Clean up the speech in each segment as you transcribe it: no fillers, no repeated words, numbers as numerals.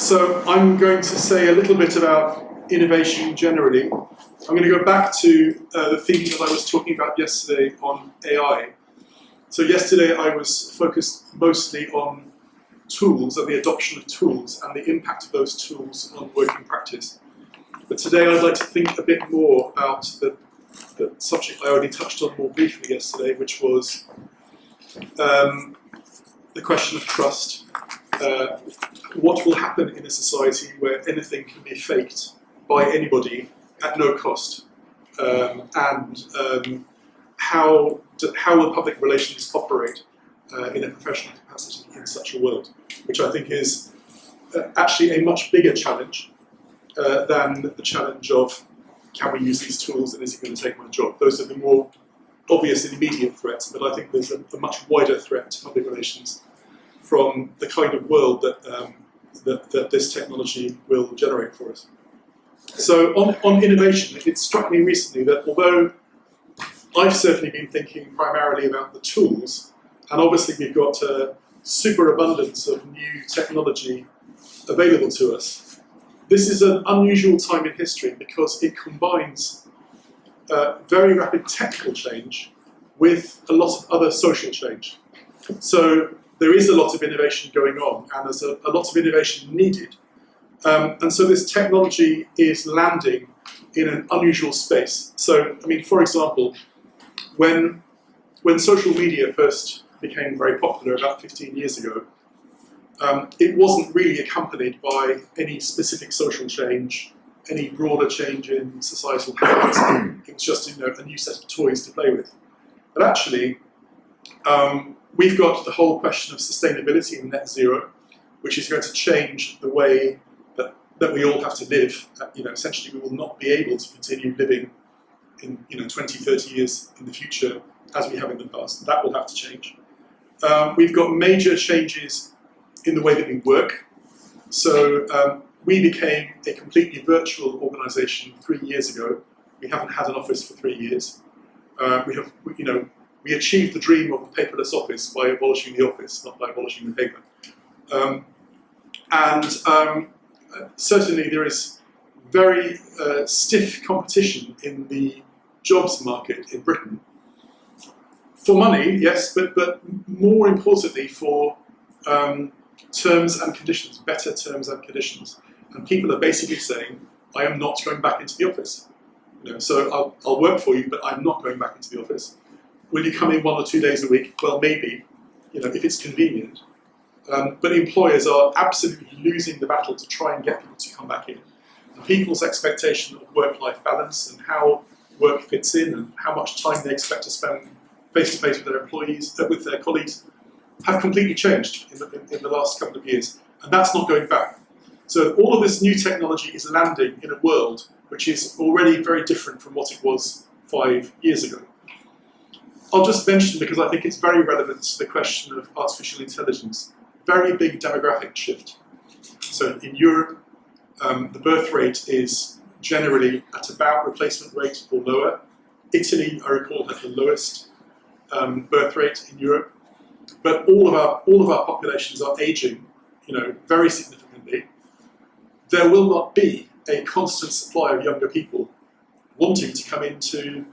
So I'm going to say a little bit about innovation generally. I'm going to go back to the theme that I was talking about yesterday on AI. So yesterday I was focused mostly on tools and the adoption of tools and the impact of those tools on working practice. But today I'd like to think a bit more about the subject I already touched on more briefly yesterday, which was the question of trust. What will happen in a society where anything can be faked by anybody at no cost? How will public relations operate in a professional capacity in such a world? Which I think is actually a much bigger challenge than the challenge of, can we use these tools and is it going to take my job? Those are the more obvious and immediate threats, but I think there's a much wider threat to public relations from the kind of world that this technology will generate for us. So on innovation, it struck me recently that although I've certainly been thinking primarily about the tools, and obviously we've got a superabundance of new technology available to us, this is an unusual time in history because it combines very rapid technical change with a lot of other social change. So there is a lot of innovation going on, and there's a lot of innovation needed. And so this technology is landing in an unusual space. So, I mean, for example, when social media first became very popular about 15 years ago, it wasn't really accompanied by any specific social change, any broader change in societal habits. It was just, a new set of toys to play with. But actually, we've got the whole question of sustainability and net zero, which is going to change the way that we all have to live. Essentially, we will not be able to continue living in 20, 30 years in the future as we have in the past. That will have to change. We've got major changes in the way that we work. So we became a completely virtual organisation 3 years ago. We haven't had an office for 3 years. We achieved the dream of the paperless office by abolishing the office, not by abolishing the paper. Certainly there is very stiff competition in the jobs market in Britain. For money, yes, but more importantly for terms and conditions, better terms and conditions. And people are basically saying, I am not going back into the office. So I'll work for you, but I'm not going back into the office. Will you come in 1 or 2 days a week? Well, maybe, if it's convenient. But employers are absolutely losing the battle to try and get people to come back in. And people's expectation of work-life balance and how work fits in and how much time they expect to spend face-to-face with their employees, with their colleagues, have completely changed in the last couple of years. And that's not going back. So all of this new technology is landing in a world which is already very different from what it was 5 years ago. I'll just mention, because I think it's very relevant to the question of artificial intelligence, very big demographic shift. So in Europe, the birth rate is generally at about replacement rate or lower. Italy, I recall, had the lowest birth rate in Europe. But all of our populations are aging, very significantly. There will not be a constant supply of younger people wanting to come into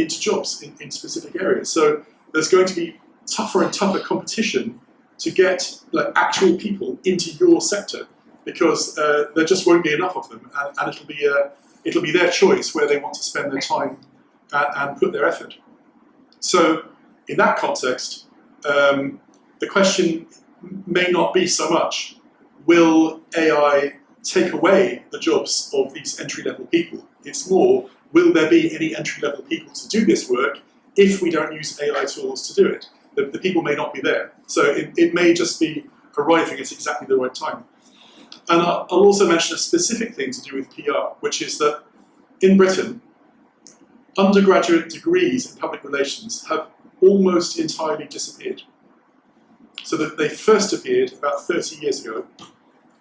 jobs in specific areas. So there's going to be tougher and tougher competition to get actual people into your sector, because there just won't be enough of them, and it'll be their choice where they want to spend their time and put their effort. So in that context, the question may not be so much, will AI take away the jobs of these entry-level people? It's more, will there be any entry-level people to do this work if we don't use AI tools to do it? The people may not be there. So it may just be arriving at exactly the right time. And I'll also mention a specific thing to do with PR, which is that in Britain, undergraduate degrees in public relations have almost entirely disappeared. So that they first appeared about 30 years ago,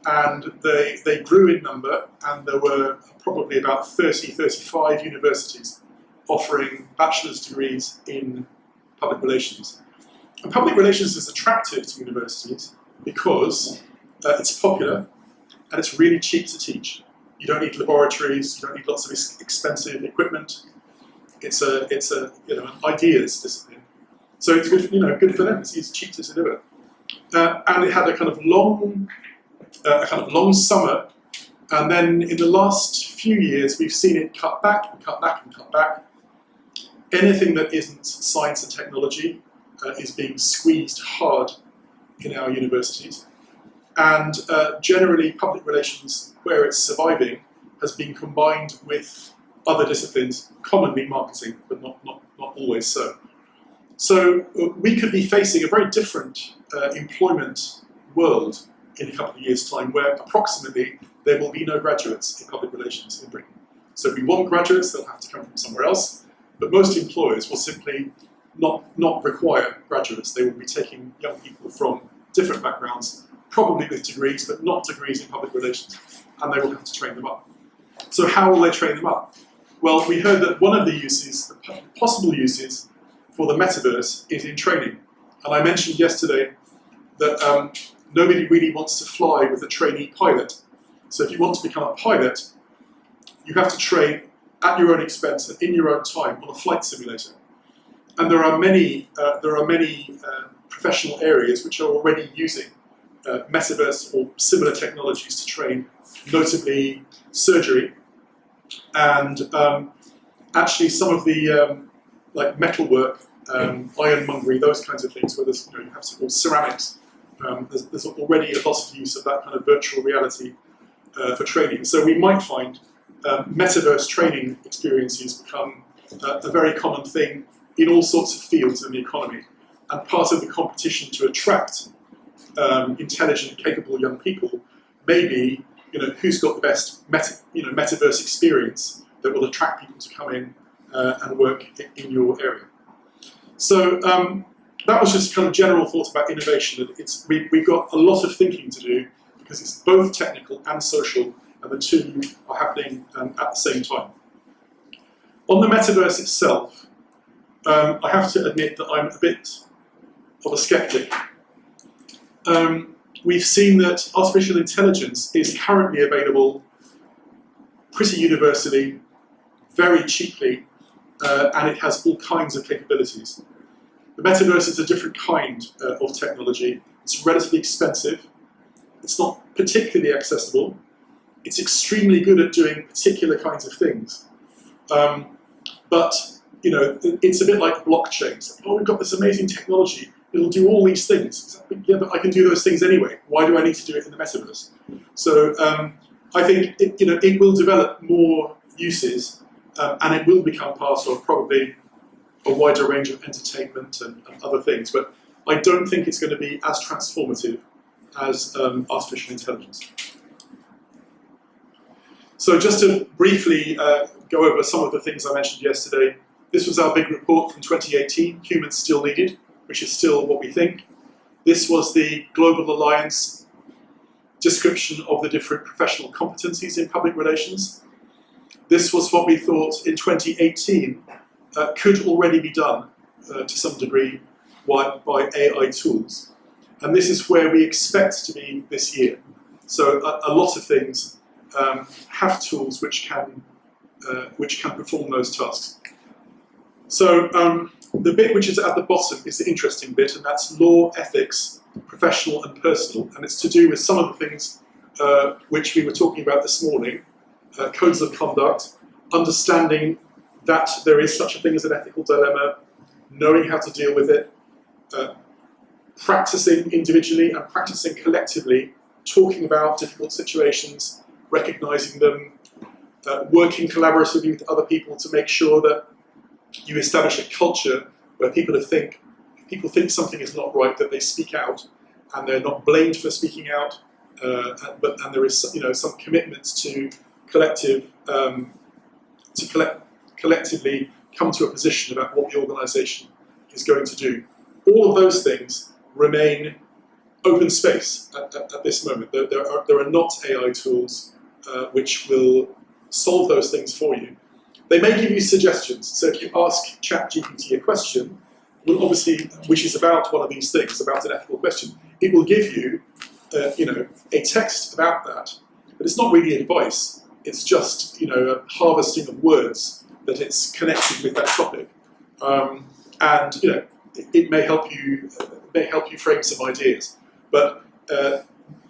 and they grew in number, and there were probably about 30, 35 universities offering bachelor's degrees in public relations. And public relations is attractive to universities because it's popular, and it's really cheap to teach. You don't need laboratories, you don't need lots of expensive equipment. It's a an ideas discipline. So it's good, good for them. It's cheap to deliver. And it had a kind of long summer, and then in the last few years we've seen it cut back and cut back and cut back. Anything that isn't science and technology is being squeezed hard in our universities, and generally public relations, where it's surviving, has been combined with other disciplines, commonly marketing, but not always so. So we could be facing a very different employment world in a couple of years' time, where approximately there will be no graduates in public relations in Britain. So if we want graduates, they'll have to come from somewhere else, but most employers will simply not require graduates. They will be taking young people from different backgrounds, probably with degrees, but not degrees in public relations, and they will have to train them up. So how will they train them up? Well, we heard that one of the uses, the possible uses for the metaverse, is in training. And I mentioned yesterday that nobody really wants to fly with a trainee pilot. So if you want to become a pilot, you have to train at your own expense and in your own time on a flight simulator. And there are many professional areas which are already using metaverse or similar technologies to train, notably surgery, and actually some of the like metalwork, ironmongery, those kinds of things, where there's, you have to call ceramics. There's already a lot of use of that kind of virtual reality for training. So we might find metaverse training experiences become a very common thing in all sorts of fields in the economy, and part of the competition to attract intelligent, capable young people may be, who's got the best metaverse experience that will attract people to come in and work in your area. So that was just kind of general thoughts about innovation. We've got a lot of thinking to do, because it's both technical and social, and the two are happening at the same time. On the metaverse itself, I have to admit that I'm a bit of a skeptic. We've seen that artificial intelligence is currently available pretty universally, very cheaply, and it has all kinds of capabilities. The metaverse is a different kind of technology. It's relatively expensive. It's not particularly accessible. It's extremely good at doing particular kinds of things. But it's a bit like blockchains. Oh, we've got this amazing technology. It'll do all these things. Yeah, but I can do those things anyway. Why do I need to do it in the metaverse? So I think it will develop more uses, and it will become part of probably a wider range of entertainment and other things. But I don't think it's going to be as transformative as artificial intelligence. So just to briefly go over some of the things I mentioned yesterday. This was our big report from 2018, Humans Still Needed, which is still what we think. This was the Global Alliance description of the different professional competencies in public relations. This was what we thought in 2018 could already be done to some degree by AI tools. And this is where we expect to be this year. So a lot of things have tools which can perform those tasks. So the bit which is at the bottom is the interesting bit, and that's law, ethics, professional and personal, and it's to do with some of the things which we were talking about this morning, codes of conduct, understanding that there is such a thing as an ethical dilemma, knowing how to deal with it, practicing individually and practicing collectively, talking about difficult situations, recognizing them, working collaboratively with other people to make sure that you establish a culture where people think something is not right, that they speak out, and they're not blamed for speaking out, and there is some commitments to collectively come to a position about what the organisation is going to do. All of those things remain open space at this moment. There are not AI tools which will solve those things for you. They may give you suggestions. So if you ask ChatGPT a question, well, obviously, which is about one of these things, about an ethical question, it will give you a text about that, but it's not really advice. It's just a harvesting of words that it's connected with that topic, and it may help you frame some ideas. But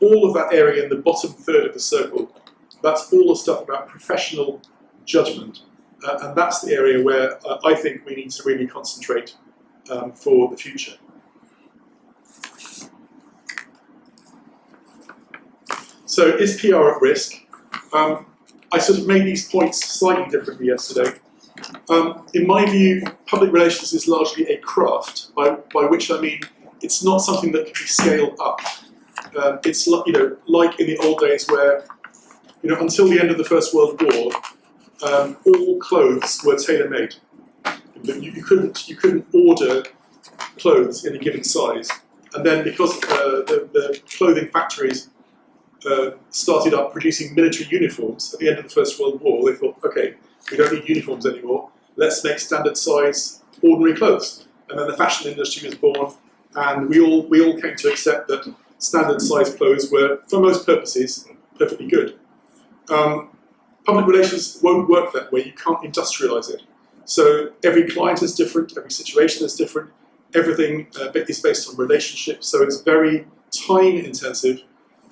all of that area in the bottom third of the circle, that's all the stuff about professional judgment, and that's the area where I think we need to really concentrate for the future. So is PR at risk? I sort of made these points slightly differently yesterday. In my view, public relations is largely a craft, by which I mean it's not something that can be scaled up. It's like in the old days where until the end of the First World War, all clothes were tailor-made. You couldn't order clothes in a given size, and then because the clothing factories started up producing military uniforms at the end of the First World War, they thought, okay, we don't need uniforms anymore. Let's make standard size ordinary clothes. And then the fashion industry was born, and we all came to accept that standard size clothes were, for most purposes, perfectly good. Public relations won't work that way. You can't industrialize it. So every client is different, every situation is different, everything is based on relationships, so it's very time intensive,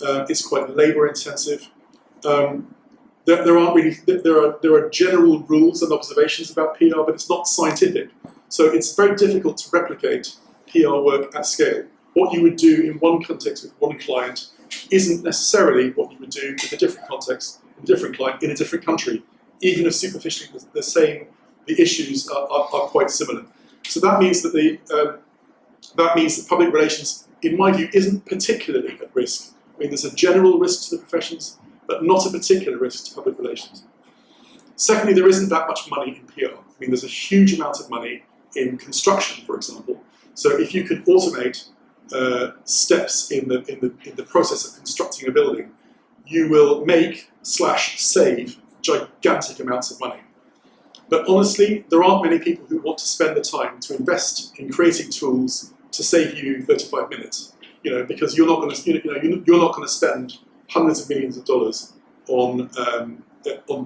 it's quite labor intensive. There are general rules and observations about PR, but it's not scientific. So it's very difficult to replicate PR work at scale. What you would do in one context with one client isn't necessarily what you would do with a different context, with a different client in a different country, even if superficially the issues are quite similar. So that means that public relations, in my view, isn't particularly at risk. I mean, there's a general risk to the professions, but not a particular risk to public relations. Secondly, there isn't that much money in PR. I mean, there's a huge amount of money in construction, for example. So if you can automate steps in the process of constructing a building, you will make/save gigantic amounts of money. But honestly, there aren't many people who want to spend the time to invest in creating tools to save you 35 minutes. Because you're not going to spend hundreds of millions of dollars on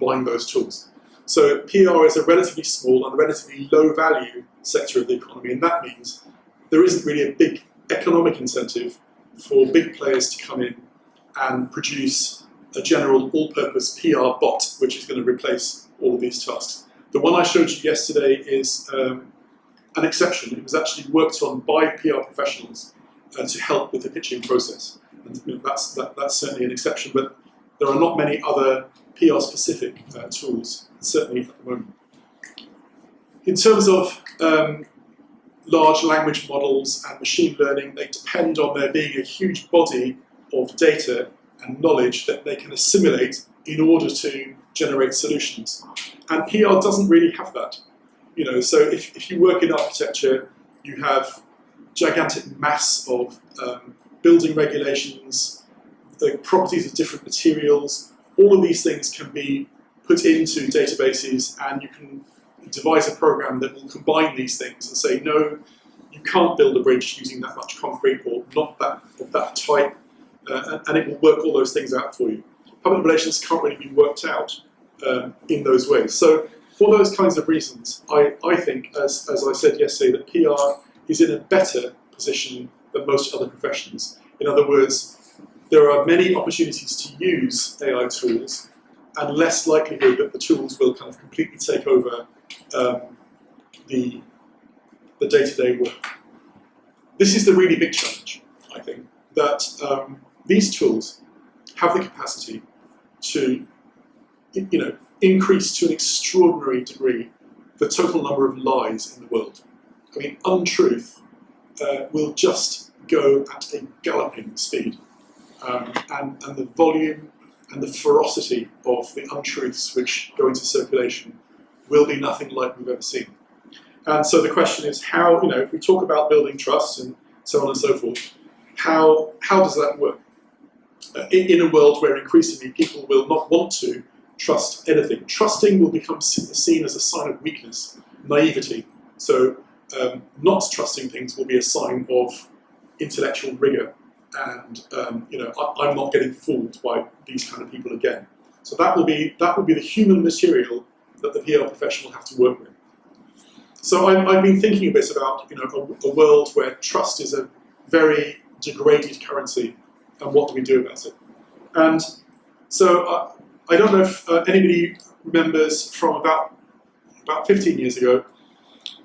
buying those tools. So PR is a relatively small and relatively low value sector of the economy, and that means there isn't really a big economic incentive for big players to come in and produce a general all-purpose PR bot which is going to replace all of these tasks. The one I showed you yesterday is an exception. It was actually worked on by PR professionals to help with the pitching process. And that's certainly an exception, but there are not many other PR-specific tools, certainly at the moment. In terms of large language models and machine learning, they depend on there being a huge body of data and knowledge that they can assimilate in order to generate solutions. And PR doesn't really have that. So if you work in architecture, you have gigantic mass of building regulations, the properties of different materials. All of these things can be put into databases, and you can devise a program that will combine these things and say, no, you can't build a bridge using that much concrete or not of that type, and it will work all those things out for you. Public relations can't really be worked out in those ways. So for those kinds of reasons, I think, as I said yesterday, that PR is in a better position than most other professions. In other words, there are many opportunities to use AI tools and less likelihood that the tools will kind of completely take over the day-to-day work. This is the really big challenge, I think, that these tools have the capacity to increase to an extraordinary degree the total number of lies in the world. I mean, untruth will just go at a galloping speed. And the volume and the ferocity of the untruths which go into circulation will be nothing like we've ever seen. And so the question is how, if we talk about building trust and so on and so forth, how does that work? In a world where increasingly people will not want to trust anything. Trusting will become seen as a sign of weakness, naivety. So not trusting things will be a sign of intellectual rigor and I'm not getting fooled by these kind of people again. So that will be the human material that the PR professional will have to work with. So I've been thinking a bit about a world where trust is a very degraded currency, and what do we do about it? And so I don't know if anybody remembers from about 15 years ago,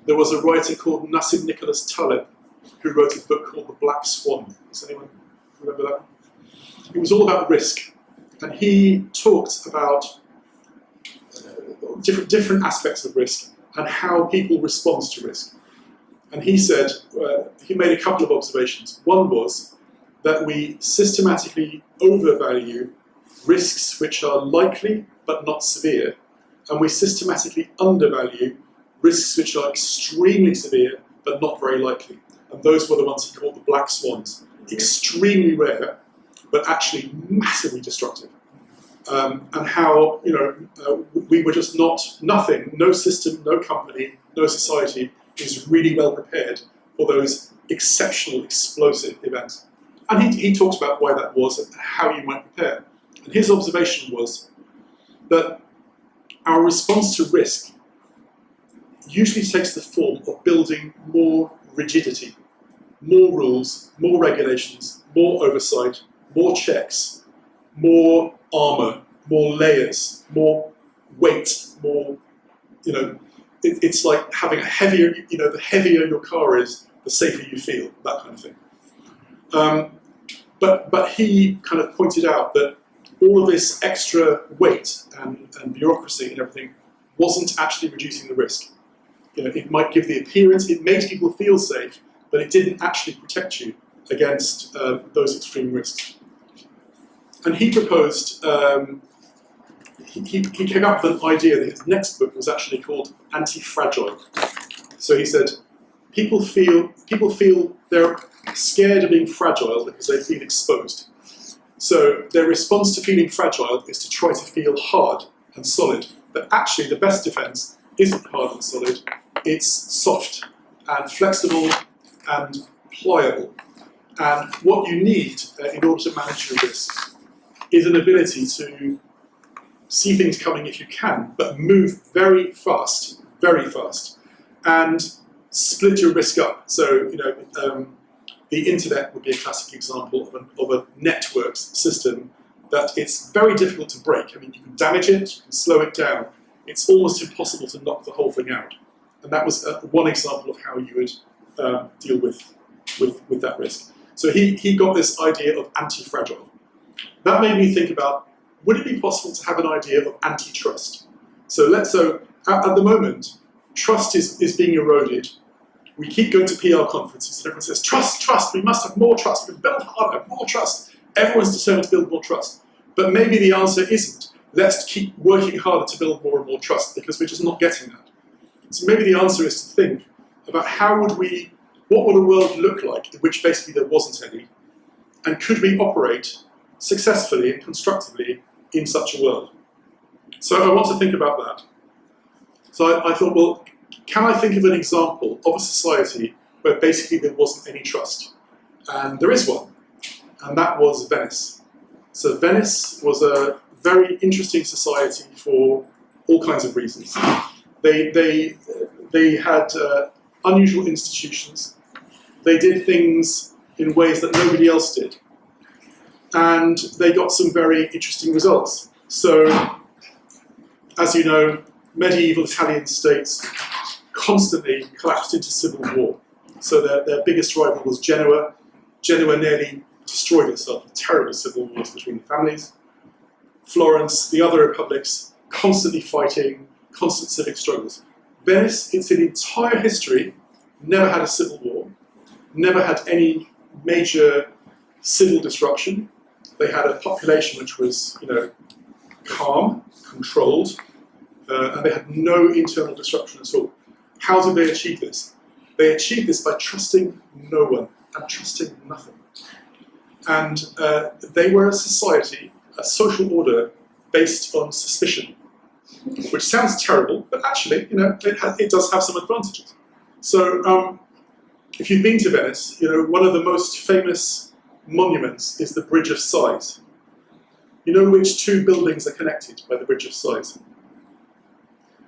there was a writer called Nassim Nicholas Taleb who wrote a book called The Black Swan. Does anyone remember that? It was all about risk, and he talked about different aspects of risk and how people respond to risk. And he said, he made a couple of observations. One was that we systematically overvalue risks which are likely but not severe, and we systematically undervalue risks which are extremely severe but not very likely. And those were the ones he called the black swans. Extremely rare, but actually massively destructive. And how we were just nothing, no system, no company, no society is really well prepared for those exceptional, explosive events. And he talked about why that was and how you might prepare. And his observation was that our response to risk usually takes the form of building more rigidity, more rules, more regulations, more oversight, more checks, more armor, more layers, more weight, more, it's like having a heavier, the heavier your car is, the safer you feel, that kind of thing. But he kind of pointed out that all of this extra weight and bureaucracy and everything wasn't actually reducing the risk. It might give the appearance, it made people feel safe, but it didn't actually protect you against those extreme risks. And he proposed, he came up with an idea that his next book was actually called Anti-Fragile. So he said, people feel they're scared of being fragile because they've been exposed. So their response to feeling fragile is to try to feel hard and solid. But actually the best defense isn't hard and solid, it's soft and flexible and pliable. And what you need in order to manage your risk is an ability to see things coming if you can, but move very fast, and split your risk up. So, the internet would be a classic example of a networked system that it's very difficult to break. I mean, you can damage it, you can slow it down. It's almost impossible to knock the whole thing out. And that was one example of how you would deal with that risk. So he got this idea of anti-fragile. That made me think about, would it be possible to have an idea of antitrust? So at the moment, trust is being eroded. We keep going to PR conferences and everyone says, trust, we must have more trust, we build harder, more trust. Everyone's determined to build more trust. But maybe the answer isn't, let's keep working harder to build more and more trust, because we're just not getting that. So maybe the answer is to think about what would a world look like in which basically there wasn't any, and could we operate successfully and constructively in such a world? So I want to think about that. So I thought, well, can I think of an example of a society where basically there wasn't any trust? And there is one, and that was Venice. So Venice was a very interesting society for all kinds of reasons. They had unusual institutions. They did things in ways that nobody else did. And they got some very interesting results. So, as you know, medieval Italian states constantly collapsed into civil war. So their biggest rival was Genoa. Genoa nearly destroyed itself in terrible civil wars between the families. Florence, the other republics, constantly fighting, constant civic struggles. Venice, in its entire history, never had a civil war, never had any major civil disruption. They had a population which was, calm, controlled, and they had no internal disruption at all. How did they achieve this? They achieved this by trusting no one and trusting nothing. And they were a society, a social order based on suspicion, which sounds terrible, but actually, it does have some advantages. So, if you've been to Venice, one of the most famous monuments is the Bridge of Sighs. You know which two buildings are connected by the Bridge of Sighs?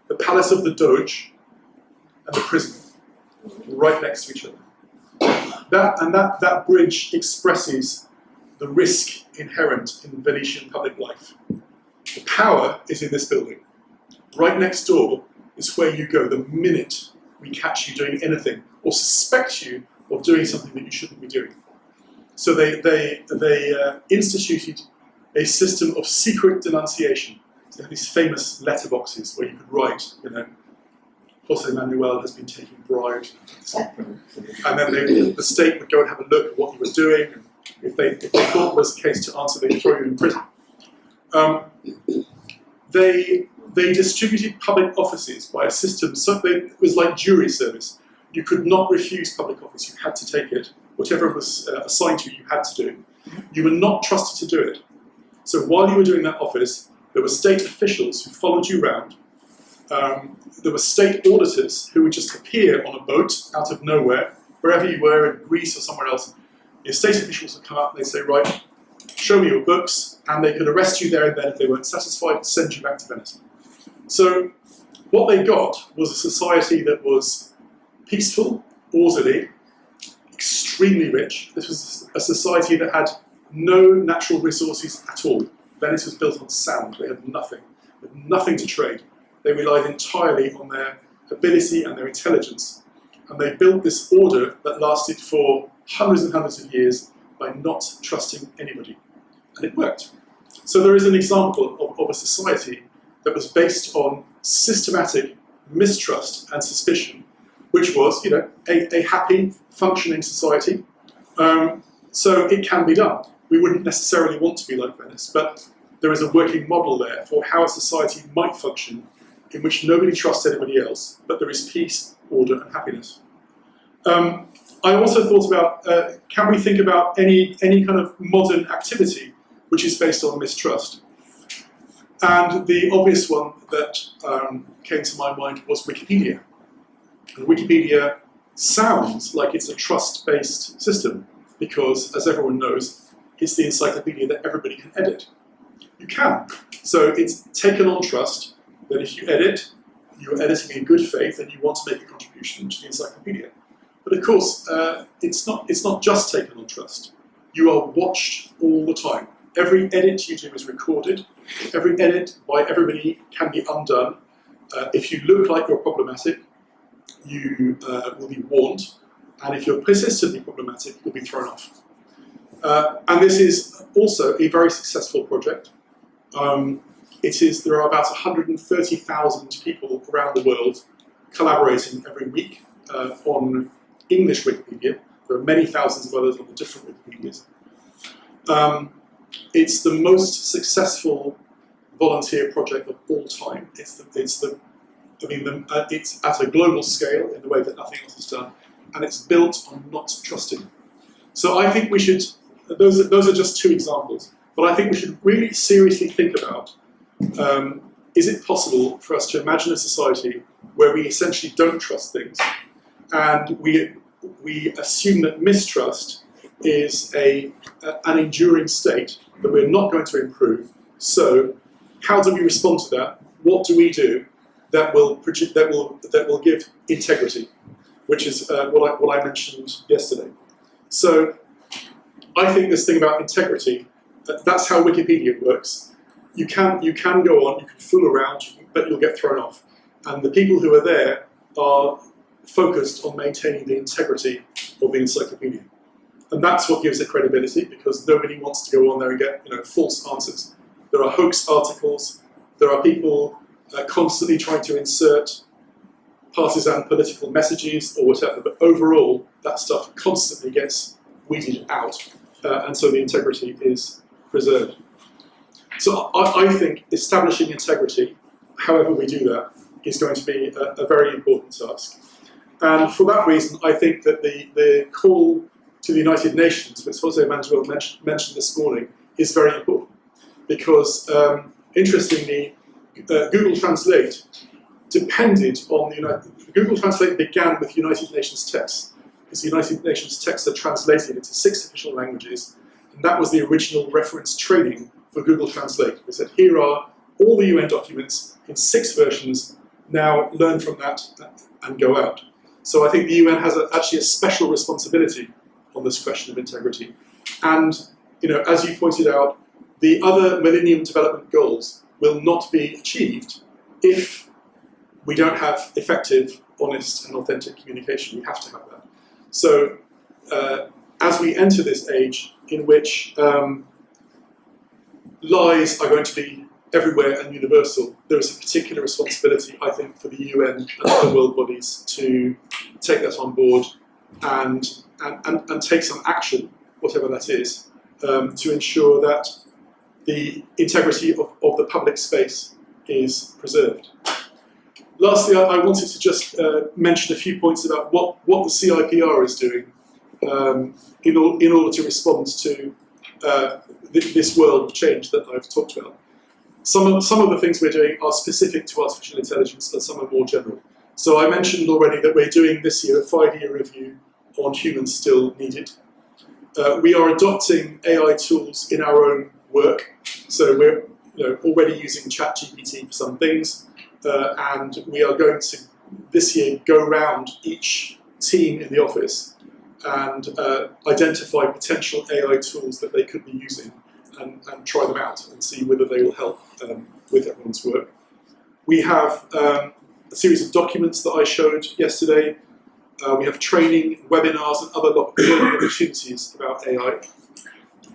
The Palace of the Doge and the prison, right next to each other. That bridge expresses the risk inherent in Venetian public life. The power is in this building. Right next door is where you go the minute we catch you doing anything or suspect you of doing something that you shouldn't be doing. So they instituted a system of secret denunciation. So they had these famous letterboxes where you could write, Jose Manuel has been taking bribes, and then the state would go and have a look at what you were doing. And if they thought it was the case to answer, they would throw you in prison. They distributed public offices by a system, so it was like jury service. You could not refuse public office, you had to take it. Whatever was assigned to you, you had to do. You were not trusted to do it. So while you were doing that office, there were state officials who followed you around. There were state auditors who would just appear on a boat out of nowhere, wherever you were, in Greece or somewhere else. Your state officials would come up and they'd say, right, show me your books, and they could arrest you there and then if they weren't satisfied, send you back to Venice. So what they got was a society that was peaceful, orderly, extremely rich. This was a society that had no natural resources at all. Venice was built on sand. They had nothing to trade. They relied entirely on their ability and their intelligence. And they built this order that lasted for hundreds and hundreds of years by not trusting anybody. And it worked. So there is an example of a society that was based on systematic mistrust and suspicion, which was, a happy, functioning society. So it can be done. We wouldn't necessarily want to be like Venice, but there is a working model there for how a society might function in which nobody trusts anybody else, but there is peace, order, and happiness. I also thought about, can we think about any kind of modern activity which is based on mistrust? And the obvious one that came to my mind was Wikipedia. And Wikipedia sounds like it's a trust-based system because, as everyone knows, it's the encyclopedia that everybody can edit. You can. So it's taken on trust that if you edit, you're editing in good faith and you want to make a contribution to the encyclopedia. But of course, it's not just taken on trust. You are watched all the time. Every edit you do is recorded. Every edit by everybody can be undone. If you look like you're problematic, you will be warned. And if you're persistently problematic, you'll be thrown off. And this is also a very successful project. There are about 130,000 people around the world collaborating every week on English Wikipedia. There are many thousands of others on the different Wikipedias. It's the most successful volunteer project of all time. It's at a global scale in the way that nothing else is done, and it's built on not trusting. So I think we should. Those are just two examples, but I think we should really seriously think about: is it possible for us to imagine a society where we essentially don't trust things, and we assume that mistrust is an enduring state that we're not going to improve? So, how do we respond to that? What do we do that will give integrity, which is what I mentioned yesterday. So, I think this thing about integrity, that's how Wikipedia works. You can go on, you can fool around, but you'll get thrown off. And the people who are there are focused on maintaining the integrity of the encyclopedia. And that's what gives it credibility, because nobody wants to go on there and get false answers. There are hoax articles, there are people constantly trying to insert partisan political messages or whatever, but overall that stuff constantly gets weeded out, and so the integrity is preserved. So I think establishing integrity, however we do that, is going to be a very important task. And for that reason, I think that the call to the United Nations, which Jose Manuel mentioned this morning, is very important. Because, interestingly, Google Translate depended on Google Translate began with United Nations texts, because the United Nations texts are translated into 6 official languages, And that was the original reference training for Google Translate. We said, here are all the UN documents in 6 versions, now learn from that and go out. So I think the UN has actually a special responsibility on this question of integrity. And as you pointed out, the other Millennium Development Goals will not be achieved if we don't have effective, honest, and authentic communication. We have to have that. So as we enter this age in which lies are going to be everywhere and universal, there is a particular responsibility, I think, for the UN and other world bodies to take that on board and take some action, whatever that is, to ensure that the integrity of the public space is preserved. Lastly, I wanted to just mention a few points about what the CIPR is doing in order to respond to this world of change that I've talked about. Some of the things we're doing are specific to artificial intelligence, and some are more general. So I mentioned already that we're doing this year a 5-year review on humans still needed. We are adopting AI tools in our own work. So we're already using ChatGPT for some things, and we are going to this year go around each team in the office and identify potential AI tools that they could be using and try them out and see whether they will help with everyone's work. We have a series of documents that I showed yesterday. We have training, webinars, and other learning opportunities about AI,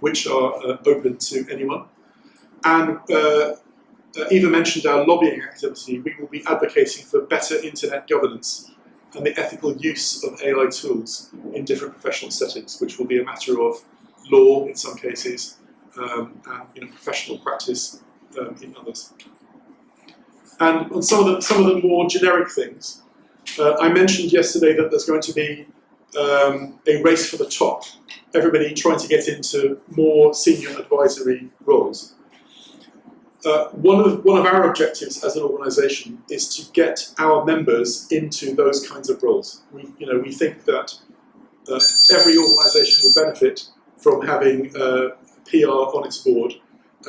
which are open to anyone. And Eva mentioned our lobbying activity. We will be advocating for better internet governance and the ethical use of AI tools in different professional settings, which will be a matter of law in some cases, and professional practice in others. And on some of the more generic things, I mentioned yesterday that there's going to be a race for the top, everybody trying to get into more senior advisory roles. One of our objectives as an organisation is to get our members into those kinds of roles. We think that every organisation will benefit from having PR on its board,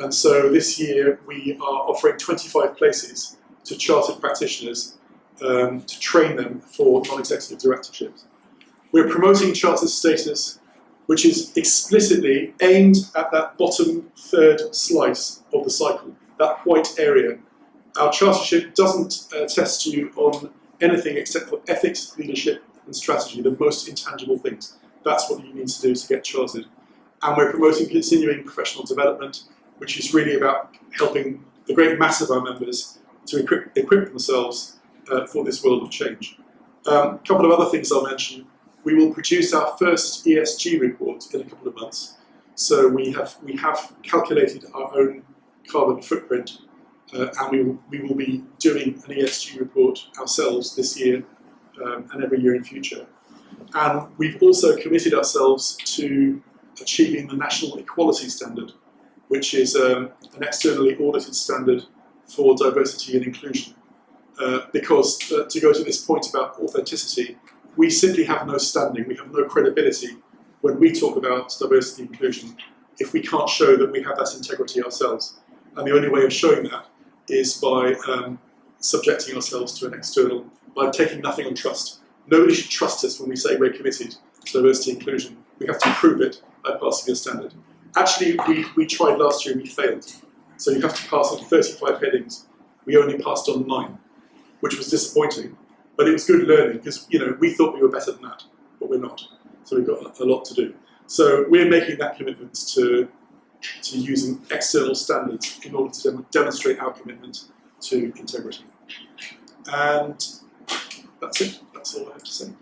and so this year we are offering 25 places to chartered practitioners to train them for non-executive directorships. We're promoting chartered status, which is explicitly aimed at that bottom third slice of the cycle, that white area. Our chartership doesn't test you on anything except for ethics, leadership, and strategy, the most intangible things. That's what you need to do to get chartered. And we're promoting continuing professional development, which is really about helping the great mass of our members to equip themselves for this world of change. A couple of other things I'll mention. We will produce our first ESG report in a couple of months. So we have calculated our own carbon footprint, and we will be doing an ESG report ourselves this year and every year in future. And we've also committed ourselves to achieving the National Equality Standard, which is an externally audited standard for diversity and inclusion. Because to go to this point about authenticity, we simply have no standing, we have no credibility when we talk about diversity and inclusion if we can't show that we have that integrity ourselves. And the only way of showing that is by subjecting ourselves to an external, by taking nothing on trust. Nobody should trust us when we say we're committed to diversity and inclusion. We have to prove it by passing a standard. Actually, we tried last year and we failed. So you have to pass on 35 headings. We only passed on 9, which was disappointing. But it was good learning because we thought we were better than that, but we're not. So we've got a lot to do. So we're making that commitment to using external standards in order to demonstrate our commitment to integrity. And that's it. That's all I have to say.